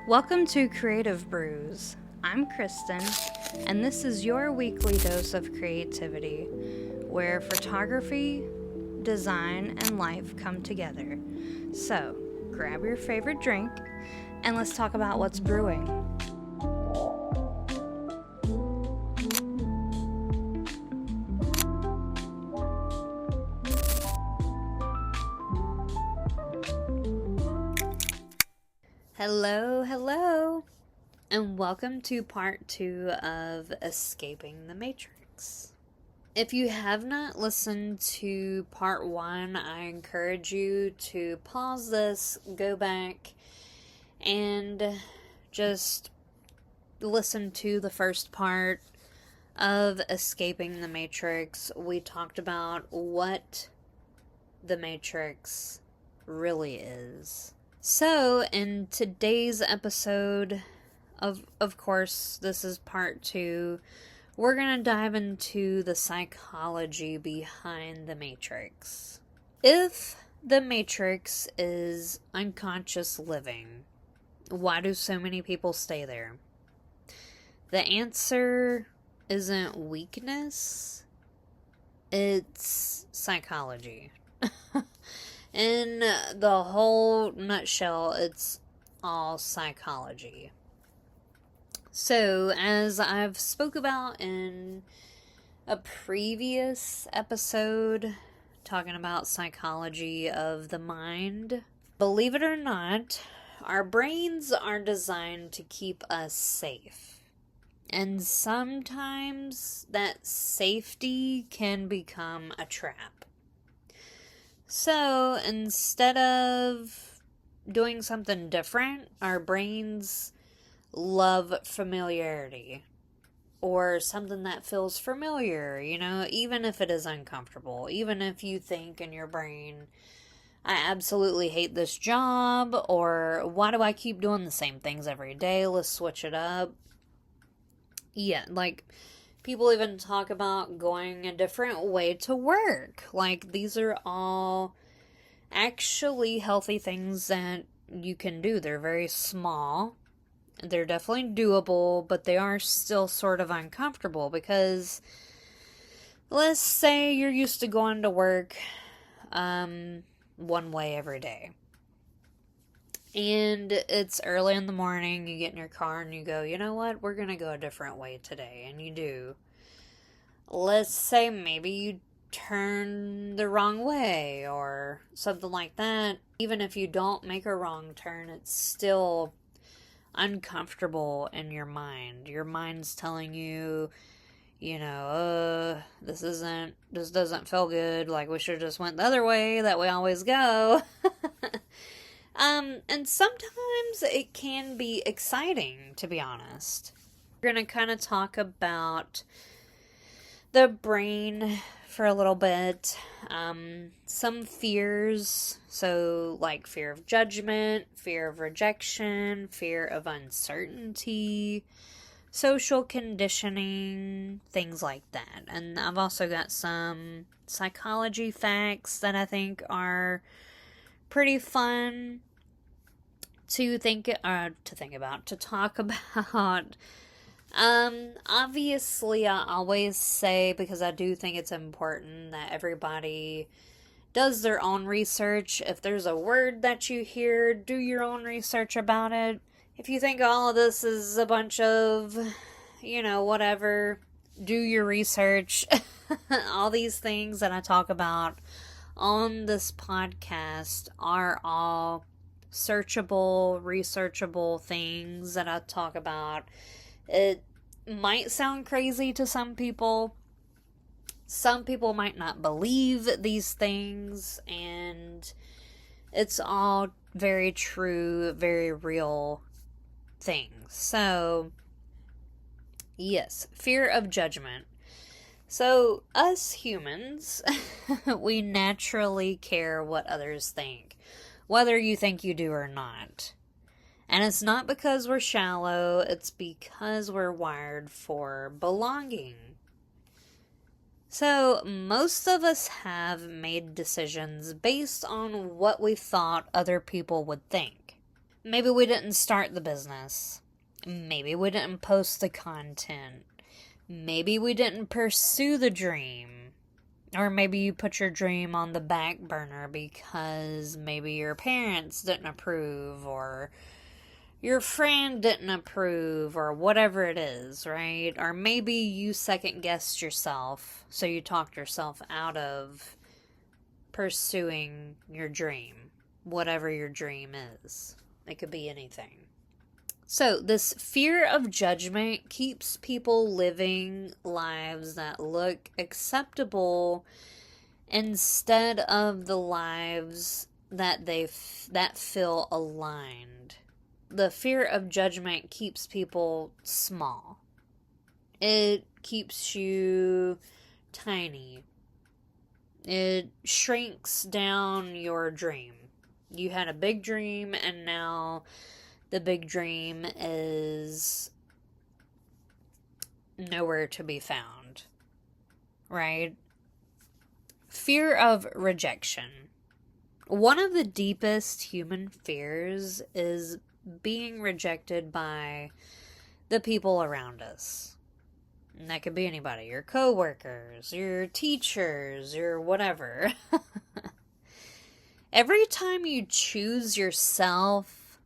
Welcome to Creative Brews. I'm Kristen, and this is your weekly dose of creativity, where photography, design, and life come together. So, grab your favorite drink, and let's talk about what's brewing. Hello, and welcome to part 2 of Escaping the Matrix. If you have not listened to part 1, I encourage you to pause this, go back, and just listen to the first part of Escaping the Matrix. We talked about what the Matrix really is. So, in today's episode, of course, this is part 2, we're going to dive into the psychology behind the Matrix. If the Matrix is unconscious living, why do so many people stay there? The answer isn't weakness, it's psychology. In the whole nutshell, it's all psychology. So, as I've spoke about in a previous episode, talking about psychology of the mind, believe it or not, our brains are designed to keep us safe. And sometimes that safety can become a trap. So, instead of doing something different, our brains love familiarity. Or something that feels familiar, even if it is uncomfortable. Even if you think in your brain, I absolutely hate this job, or why do I keep doing the same things every day? Let's switch it up. Yeah, people even talk about going a different way to work. These are all actually healthy things that you can do. They're very small. They're definitely doable, but they are still sort of uncomfortable because let's say you're used to going to work one way every day. And it's early in the morning, you get in your car and you go, you know what, we're going to go a different way today. And you do. Let's say maybe you turn the wrong way or something like that. Even if you don't make a wrong turn, it's still uncomfortable in your mind. Your mind's telling you, this doesn't feel good. We should have just went the other way that we always go. And sometimes it can be exciting, to be honest. We're going to kind of talk about the brain for a little bit. Some fears, so fear of judgment, fear of rejection, fear of uncertainty, social conditioning, things like that. And I've also got some psychology facts that I think are pretty fun to talk about. Obviously, I always say, because I do think it's important that everybody does their own research. If there's a word that you hear, do your own research about it. If you think all of this is a bunch of, whatever, do your research. All these things that I talk about on this podcast are all searchable, researchable things that I talk about. It might sound crazy to some people. Some people might not believe these things, and it's all very true, very real things. So, yes, fear of judgment. So, us humans, we naturally care what others think, whether you think you do or not. And it's not because we're shallow, it's because we're wired for belonging. So, most of us have made decisions based on what we thought other people would think. Maybe we didn't start the business. Maybe we didn't post the content. Maybe we didn't pursue the dream. Or maybe you put your dream on the back burner because maybe your parents didn't approve, or your friend didn't approve, or whatever it is, right? Or maybe you second guessed yourself, so you talked yourself out of pursuing your dream, whatever your dream is. It could be anything. So, this fear of judgment keeps people living lives that look acceptable instead of the lives that that feel aligned. The fear of judgment keeps people small. It keeps you tiny. It shrinks down your dream. You had a big dream, and now the big dream is nowhere to be found, right? Fear of rejection. One of the deepest human fears is being rejected by the people around us. And that could be anybody, your coworkers, your teachers, your whatever. Every time you choose yourself,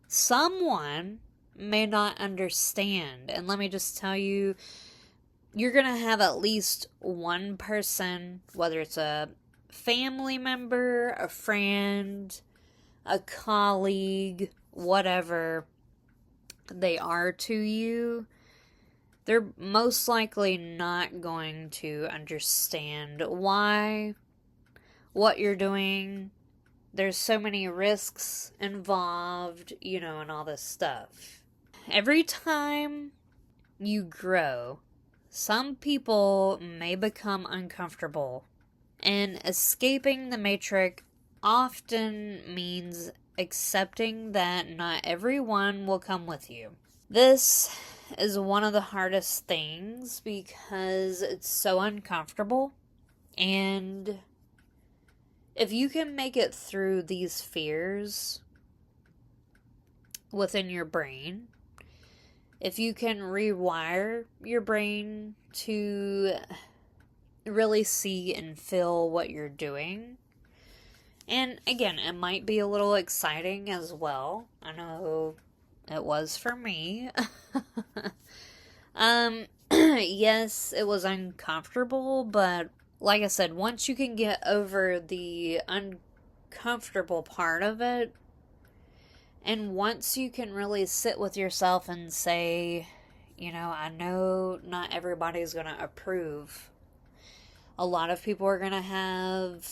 someone may not understand. And let me just tell you, you're going to have at least one person, whether it's a family member, a friend, a colleague, whatever they are to you, they're most likely not going to understand why, what you're doing. There's so many risks involved, and all this stuff. Every time you grow, some people may become uncomfortable, and escaping the matrix often means accepting that not everyone will come with you. This is one of the hardest things because it's so uncomfortable, and if you can make it through these fears within your brain, if you can rewire your brain to really see and feel what you're doing, and again, it might be a little exciting as well. I know it was for me. Yes, it was uncomfortable, but like I said, once you can get over the uncomfortable part of it, and once you can really sit with yourself and say, I know not everybody's going to approve. A lot of people are going to have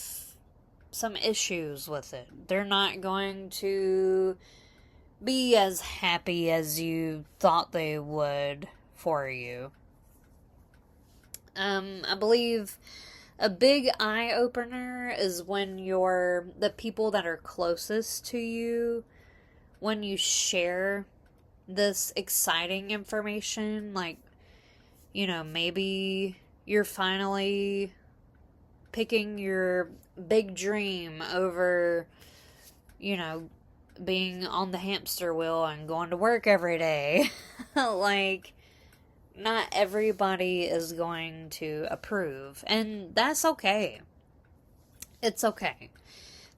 some issues with it. They're not going to be as happy as you thought they would for you. I believe a big eye-opener is when the people that are closest to you, when you share this exciting information, like, maybe you're finally picking your big dream over, being on the hamster wheel and going to work every day. Like, not everybody is going to approve, and that's okay. It's okay.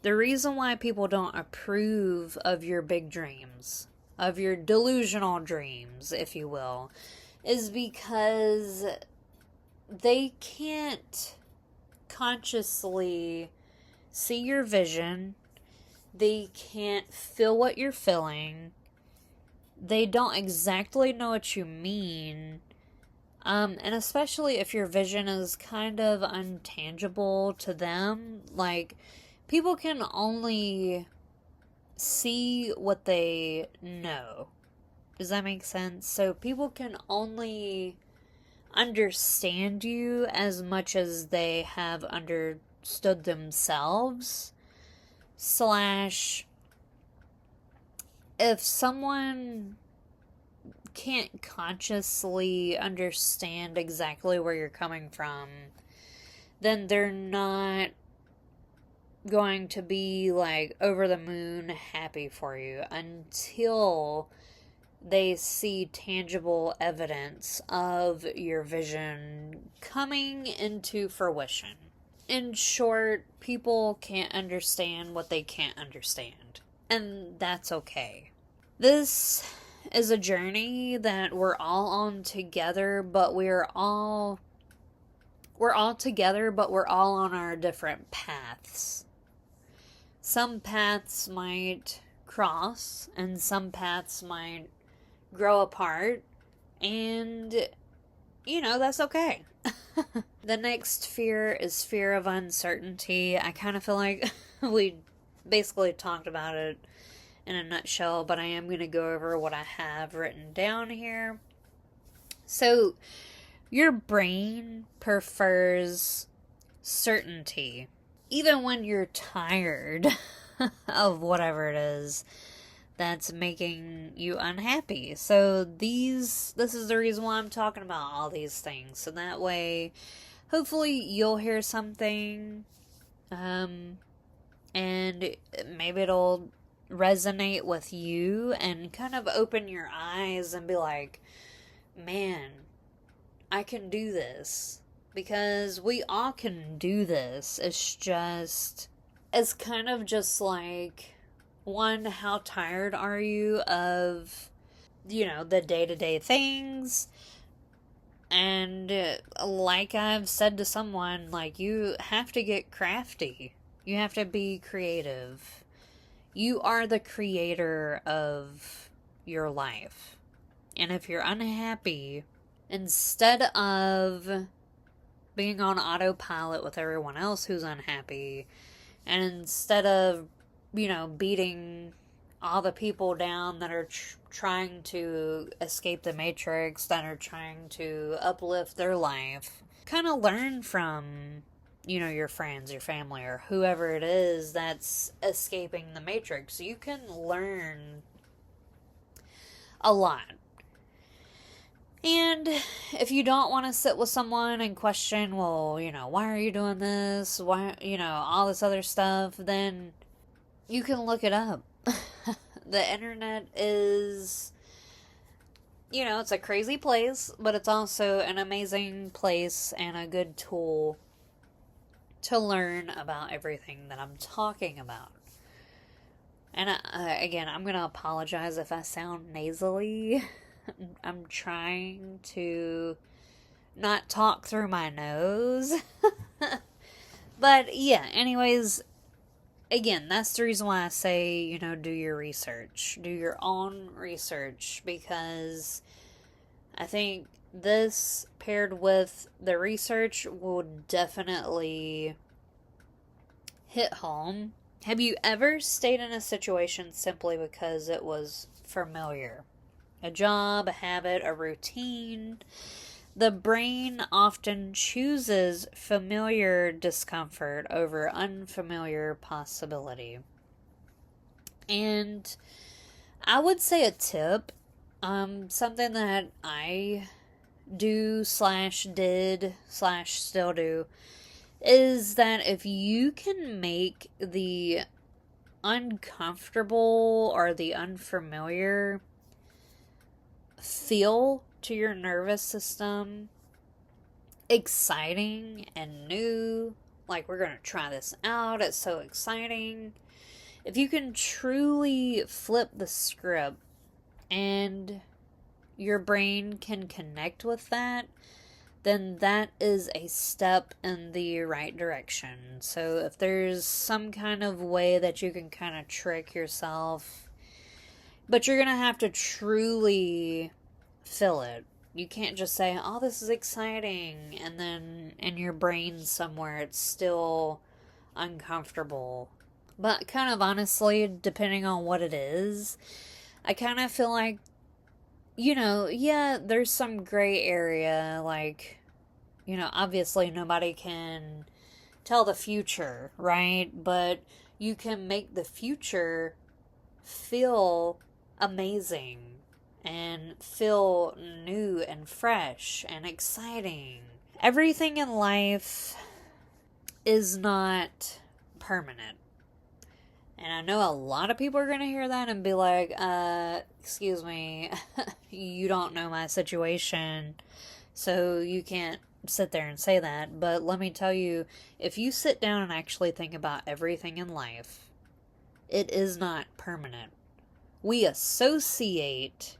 The reason why people don't approve of your big dreams, of your delusional dreams, if you will, is because they can't consciously see your vision. They can't feel what you're feeling. They don't exactly know what you mean. And especially if your vision is kind of untangible to them, like, people can only see what they know. Does that make sense? So people can only understand you as much as they have understood themselves. / if someone can't consciously understand exactly where you're coming from, then they're not going to be like over the moon happy for you until they see tangible evidence of your vision coming into fruition. In short, people can't understand what they can't understand, and that's okay. This is a journey that we're all on together, but we're all together, but we're all on our different paths. Some paths might cross, and some paths might grow apart, and, that's okay. The next fear is fear of uncertainty. I kind of feel like we basically talked about it in a nutshell, but I am going to go over what I have written down here. So, your brain prefers certainty. Even when you're tired of whatever it is that's making you unhappy. So this is the reason why I'm talking about all these things. So that way, hopefully you'll hear something, and maybe it'll resonate with you and kind of open your eyes and be like, man, I can do this. Because we all can do this. It's kind of just like, one, how tired are you of, the day-to-day things? And like I've said to someone, like, you have to get crafty. You have to be creative. You are the creator of your life. And if you're unhappy, instead of being on autopilot with everyone else who's unhappy, and instead of, beating all the people down that are trying to escape the matrix, that are trying to uplift their life, kind of learn from, your friends, your family, or whoever it is that's escaping the matrix. You can learn a lot. And if you don't want to sit with someone and question, well, why are you doing this? Why, all this other stuff, then you can look it up. The internet is, it's a crazy place, but it's also an amazing place and a good tool to learn about everything that I'm talking about. And again, I'm going to apologize if I sound nasally. I'm trying to not talk through my nose. But yeah, anyways, again, that's the reason why I say, do your research. Do your own research, because I think this paired with the research will definitely hit home. Have you ever stayed in a situation simply because it was familiar? A job, a habit, a routine. The brain often chooses familiar discomfort over unfamiliar possibility. And I would say a tip, something that I do / did / still do, is that if you can make the uncomfortable or the unfamiliar feel to your nervous system exciting and new, like, we're going to try this out, it's so exciting. If you can truly flip the script and your brain can connect with that, then that is a step in the right direction. So if there's some kind of way that you can kind of trick yourself, but you're going to have to truly feel it. You can't just say, oh, this is exciting, and then in your brain somewhere it's still uncomfortable. But kind of honestly, depending on what it is, I kind of feel like, yeah, there's some gray area, like, obviously nobody can tell the future, right? But you can make the future feel amazing and feel new and fresh and exciting. Everything in life is not permanent. And I know a lot of people are going to hear that and be like, excuse me, you don't know my situation, so you can't sit there and say that. But let me tell you, if you sit down and actually think about everything in life, it is not permanent. We associate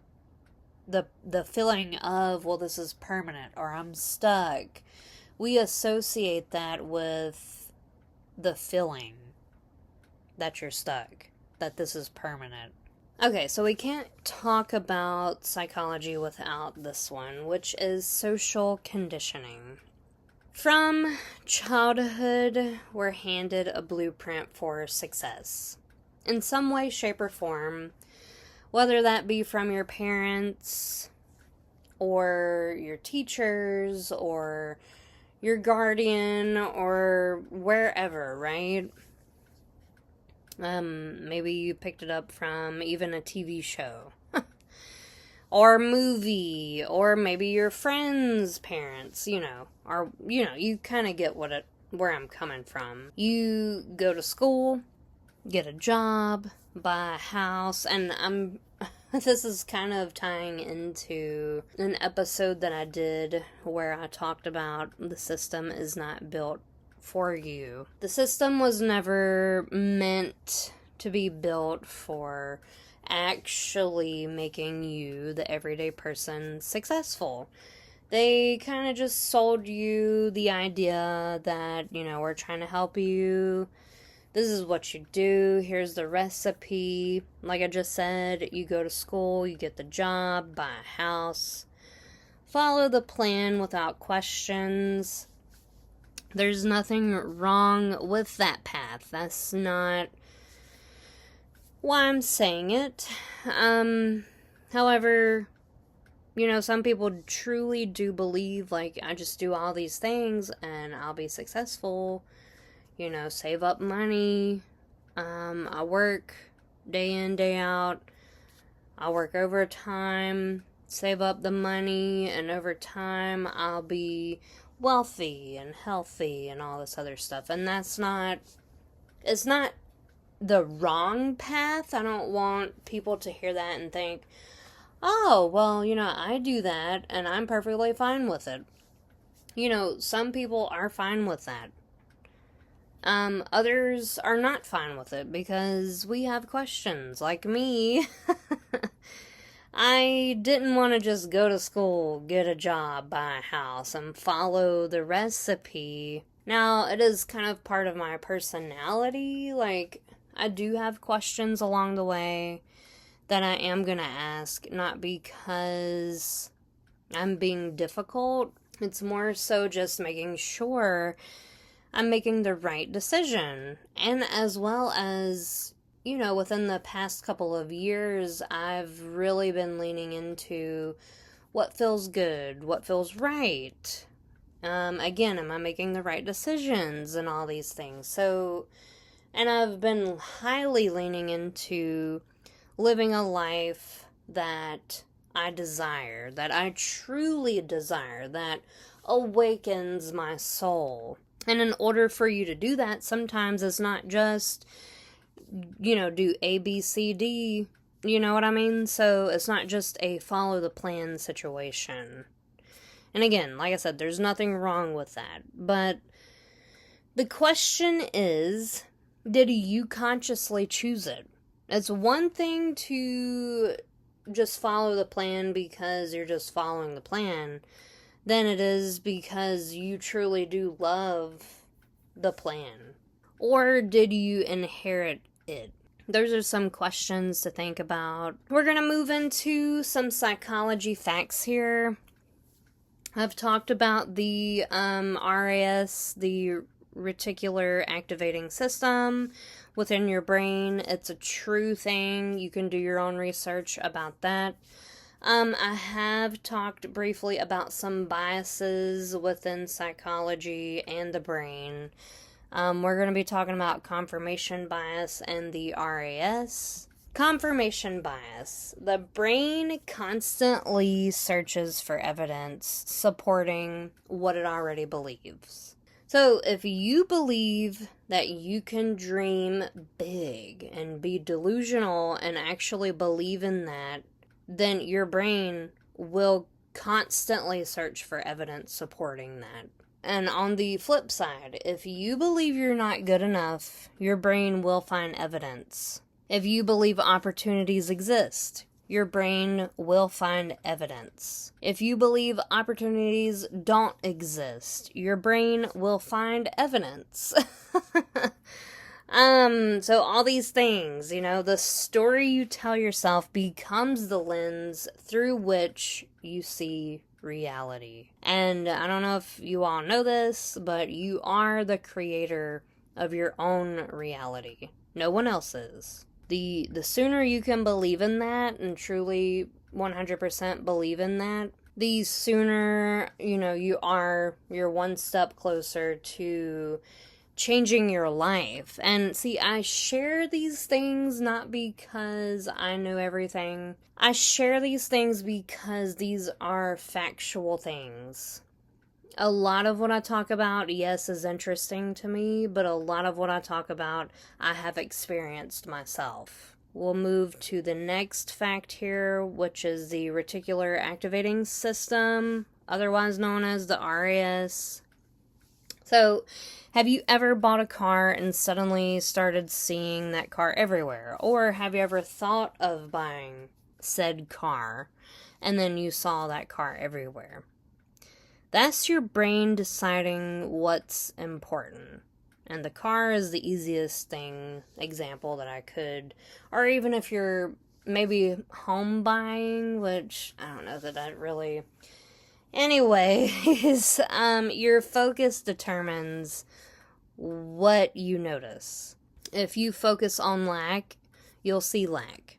the feeling of, well, this is permanent, or I'm stuck. We associate that with the feeling that you're stuck, that this is permanent. Okay, so we can't talk about psychology without this one, which is social conditioning. From childhood, we're handed a blueprint for success in some way, shape, or form, whether that be from your parents or your teachers or your guardian or wherever, right? Maybe you picked it up from even a TV show or movie, or maybe your friends' parents, or, you kind of get where I'm coming from. You go to school, get a job, buy a house, and this is kind of tying into an episode that I did where I talked about the system is not built for you. The system was never meant to be built for actually making you, the everyday person, successful. They kind of just sold you the idea that, we're trying to help you. This is what you do. Here's the recipe. Like I just said, you go to school, you get the job, buy a house, follow the plan without questions. There's nothing wrong with that path. That's not why I'm saying it. However, some people truly do believe, like, I just do all these things and I'll be successful. Save up money. I work day in, day out. I work overtime, save up the money, and over time I'll be wealthy and healthy and all this other stuff. And it's not the wrong path. I don't want people to hear that and think, oh, well, I do that and I'm perfectly fine with it. Some people are fine with that. Others are not fine with it because we have questions. Like me, I didn't want to just go to school, get a job, buy a house, and follow the recipe. Now, it is kind of part of my personality. Like, I do have questions along the way that I am going to ask, not because I'm being difficult. It's more so just making sure I'm making the right decision. And as well as, within the past couple of years, I've really been leaning into what feels good, what feels right. Again, am I making the right decisions and all these things? So, and I've been highly leaning into living a life that I desire, that I truly desire, that awakens my soul. And in order for you to do that, sometimes it's not just, do A, B, C, D, you know what I mean? So it's not just a follow the plan situation. And again, like I said, there's nothing wrong with that. But the question is, did you consciously choose it? It's one thing to just follow the plan because you're just following the plan than it is because you truly do love the plan. Or did you inherit it? Those are some questions to think about. We're going to move into some psychology facts here. I've talked about the RAS, the reticular activating system within your brain. It's a true thing. You can do your own research about that. I have talked briefly about some biases within psychology and the brain. We're going to be talking about confirmation bias and the RAS. Confirmation bias. The brain constantly searches for evidence supporting what it already believes. So if you believe that you can dream big and be delusional and actually believe in that, then your brain will constantly search for evidence supporting that. And on the flip side, if you believe you're not good enough, your brain will find evidence. If you believe opportunities exist, your brain will find evidence. If you believe opportunities don't exist, your brain will find evidence. So all these things, the story you tell yourself becomes the lens through which you see reality. And I don't know if you all know this, but you are the creator of your own reality. No one else is. The sooner you can believe in that and truly 100% believe in that, the sooner, you're one step closer to changing your life. And see, I share these things not because I know everything. I share these things because these are factual things. A lot of what I talk about, yes, is interesting to me, but a lot of what I talk about, I have experienced myself. We'll move to the next fact here, which is the reticular activating system, otherwise known as the RAS. So, have you ever bought a car and suddenly started seeing that car everywhere? Or have you ever thought of buying said car and then you saw that car everywhere? That's your brain deciding what's important. And the car is the easiest example that I could, or even if you're maybe home buying, which I don't know that really. Anyways, your focus determines what you notice. If you focus on lack, you'll see lack.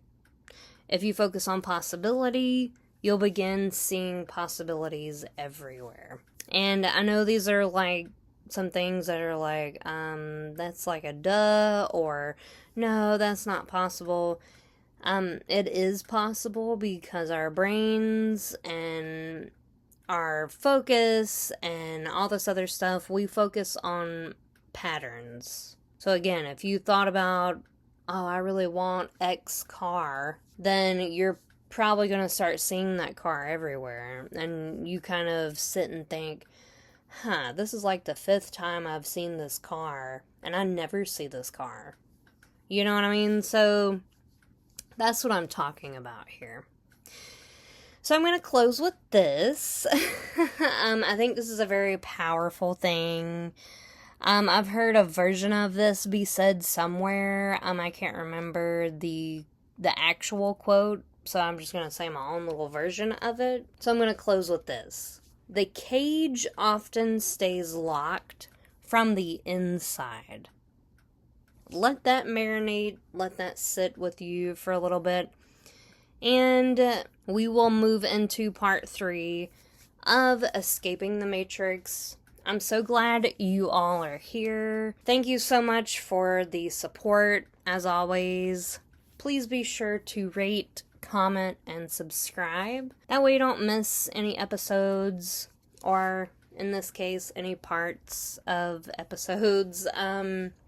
If you focus on possibility, you'll begin seeing possibilities everywhere. And I know these are like some things that are like, that's like a duh, or no, that's not possible. It is possible because our brains and our focus and all this other stuff, we focus on patterns. So again, if you thought about, oh, I really want X car, then you're probably going to start seeing that car everywhere. And you kind of sit and think, this is like the 5th time I've seen this car, and I never see this car. You know what I mean? So that's what I'm talking about here. So I'm going to close with this. I think this is a very powerful thing. I've heard a version of this be said somewhere. I can't remember the actual quote, so I'm just going to say my own little version of it. So I'm going to close with this. The cage often stays locked from the inside. Let that marinate, let that sit with you for a little bit. And we will move into part 3 of Escaping the Matrix. I'm so glad you all are here. Thank you so much for the support, as always. Please be sure to rate, comment, and subscribe. That way you don't miss any episodes, or in this case, any parts of episodes.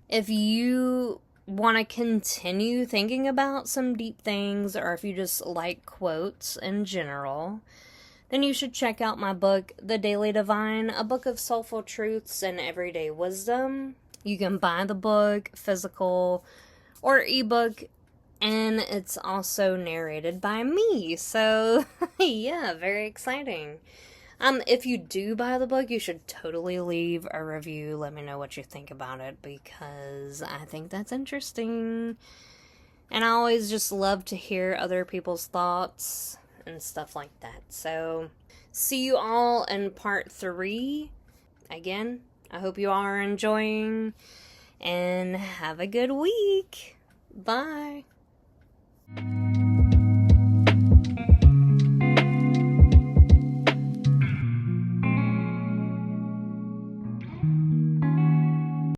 If you want to continue thinking about some deep things, or if you just like quotes in general, then you should check out my book, The Daily Divine, a book of soulful truths and everyday wisdom. You can buy the book, physical or ebook, and it's also narrated by me. So, yeah, very exciting. If you do buy the book, you should totally leave a review. Let me know what you think about it, because I think that's interesting. And I always just love to hear other people's thoughts and stuff like that. So, see you all in part 3. Again, I hope you all are enjoying, and have a good week. Bye.